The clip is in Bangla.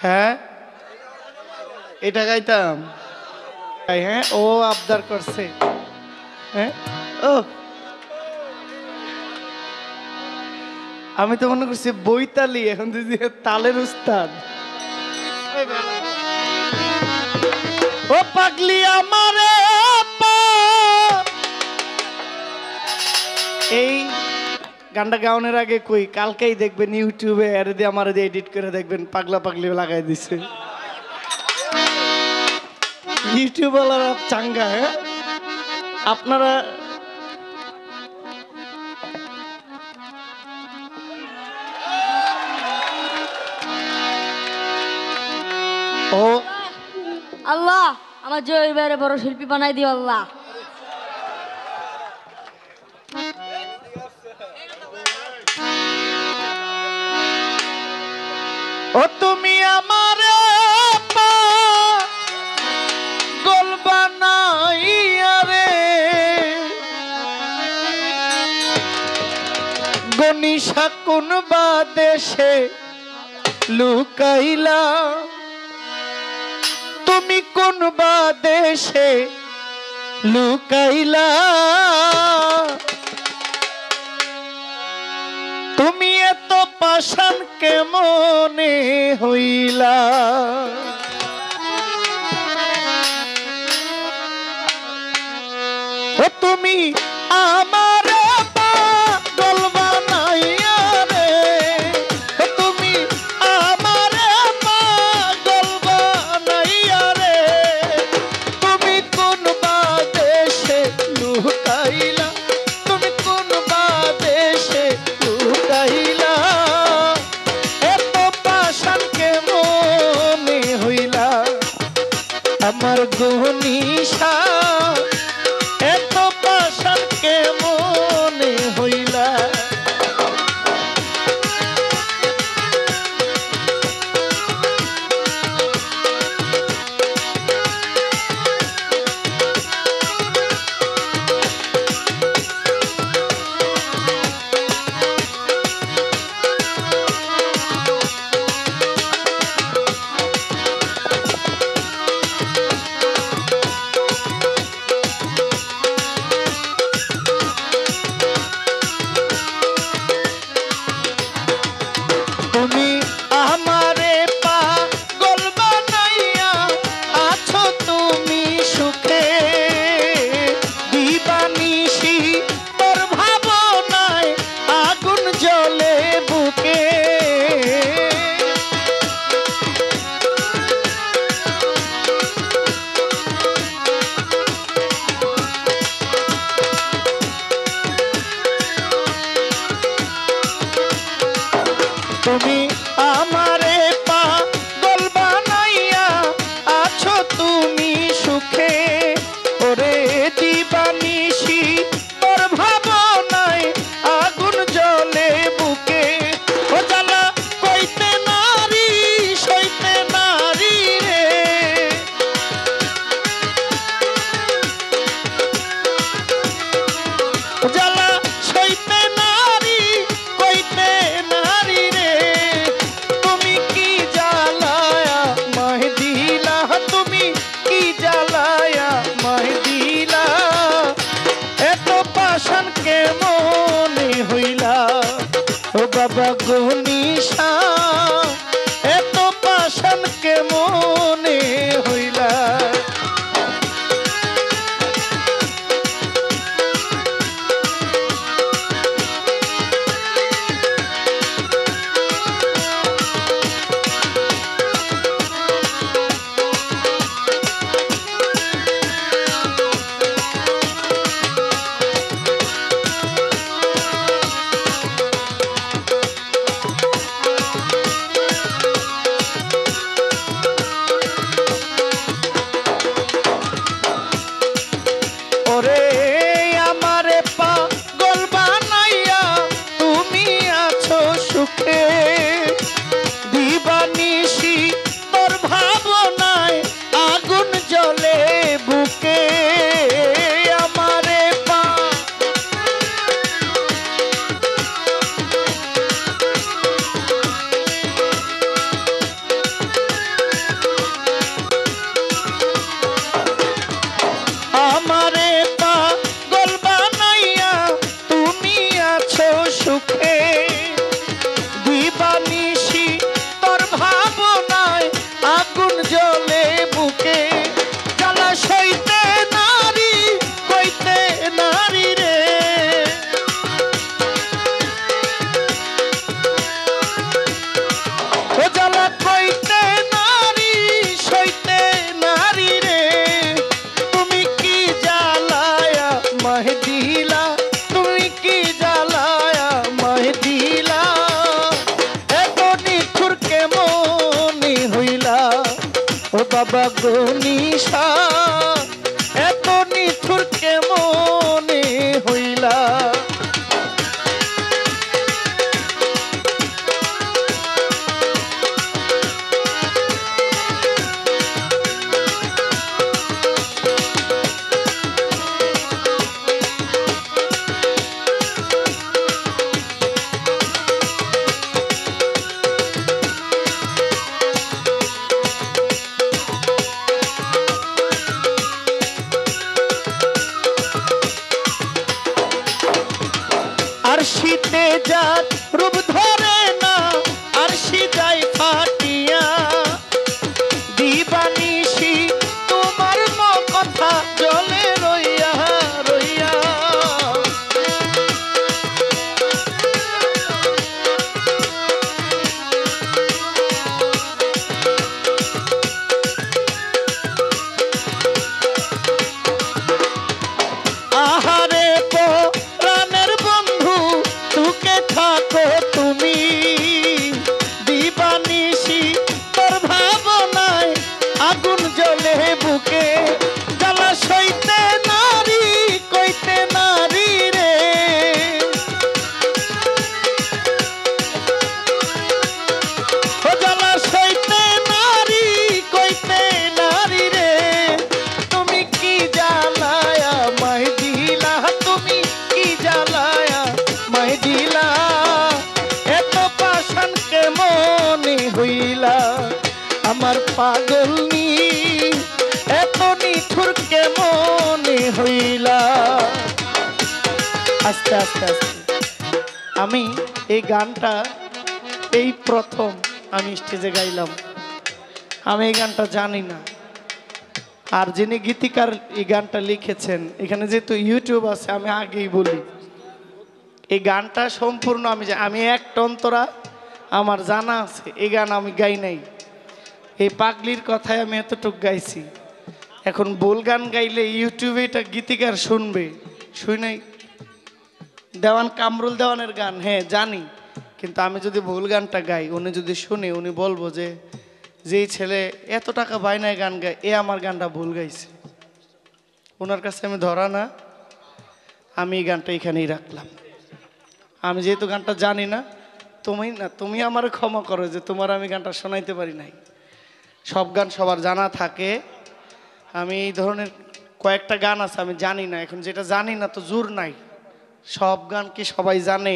হ্যাঁ এটা গাইতাম। হ্যাঁ ও আবদার করছে। হ্যাঁ ও আমি তো মনে করছি বইতালি, এখন দিদি তালের উস্তাদ। ও পাগলি আমারে এই গানটা গাওয়ানোর আগে কই কালকেই দেখবেন ইউটিউবে আর দিয়ে আমার দিয়ে এডিট করে দেখবেন পাগলা পাগলি লাগাই দিছে ইউটিউবওয়ালারা চাঙ্গা। হ্যাঁ আপনারা ও আল্লাহ আমার জয় বাইরে বড় শিল্পী বানাই দিও আল্লাহ। ও তুমি আমার পাগল বানাইয়া রে গনিশা কোন বা দেশে লুকাইলা, তুমি কোন বা দেশে লুকাইলা, তুমি এত পাষাণ কেমনে হইলা, ও তুমি আমার পাগল বানাইয়া রে, ও তুমি আমার পাগল বানাইয়া রে, তুমি কোন বা দেশে লুকাইলা, তুমি কোন বা দেশে লুকাইলা, এত পাষাণ কেমনে হইলা, আমার গনিশা এত পাষাণ কেমনে হইলা। তুমি আমারে পাগল বানাইয়া আছো তুমি সুখে, দিবানিশি তোর ভাবনায় আগুন জ্বলে বুকে, তুমি আমারে পাগল বানাইয়া আছো তুমি সুখে, ওরে দিবানিশি তোর ভাবনায় আগুন জ্বলে বুকে, ও জ্বালা কইতে নারী সইতে নারী রে, জ্বালা সইতে নারী কইতে নারী রে, তুমি কি জ্বালায়া মায় দিলা, তুমি কি জ্বালায়া মায় দিলা, এত পাষাণ কেমনে হইলা, ও বাবা গনিশা এত পাষাণ কেমনে হইলা। গো নিশা এত নিঠুর কেমনে হইলা আর শীতে যার রূপ ধরে না আর শীতায় ফাটিয়া দিবানিশি তোমার কথা জলে রইয়া রইয়া আহারে প্রাণের বন্ধু সুখে থাকো তুমি দিবানিশি তোর ভাবনায় আগুন জ্বলে বুকে জ্বালা সইতে নারী কইতে নারী রে ও জ্বালা সইতে নারী কইতে নারী রে তুমি কি জ্বালায়া মাই দিলা তুমি কি জ্বালায়া মাই দিলা এত পাষাণ কেমনে হইলা আমার পাগল নি এত নিঠুর কেমনে হইলা আস্তে আস্তে আস্তে আমি এই গানটা এই প্রথম আমি স্টেজে গাইলাম আমি এই গানটা জানি না আর যিনি গীতিকার এই গানটা লিখেছেন এখানে যেহেতু ইউটিউব আছে আমি আগেই বলি এই গানটা সম্পূর্ণ আমি একটা অন্তরা আমার জানা আছে এই গান আমি গাই নাই এই পাগলির কথায় আমি এতটুকু গাইছি এখন ভুল গান গাইলে ইউটিউবে এটা গীতিকার শুনবে শুই দেওয়ান কামরুল দেওয়ানের গান হ্যাঁ জানি কিন্তু আমি যদি ভুল গানটা গাই উনি যদি শুনে উনি বলবো যে যেই ছেলে এত টাকা বায়নায় গান গায় এ আমার গানটা ভুল গাইছে ওনার কাছে আমি ধরা না আমি এই গানটা এখানেই রাখলাম আমি যেহেতু গানটা জানি না তুমি আমার ক্ষমা করো যে তোমার আমি গানটা শোনাইতে পারি নাই সব গান সবার জানা থাকে আমি এই ধরনের কয়েকটা গান আছে আমি জানি না এখন যেটা জানি না তো জোর নাই সব গান কি সবাই জানে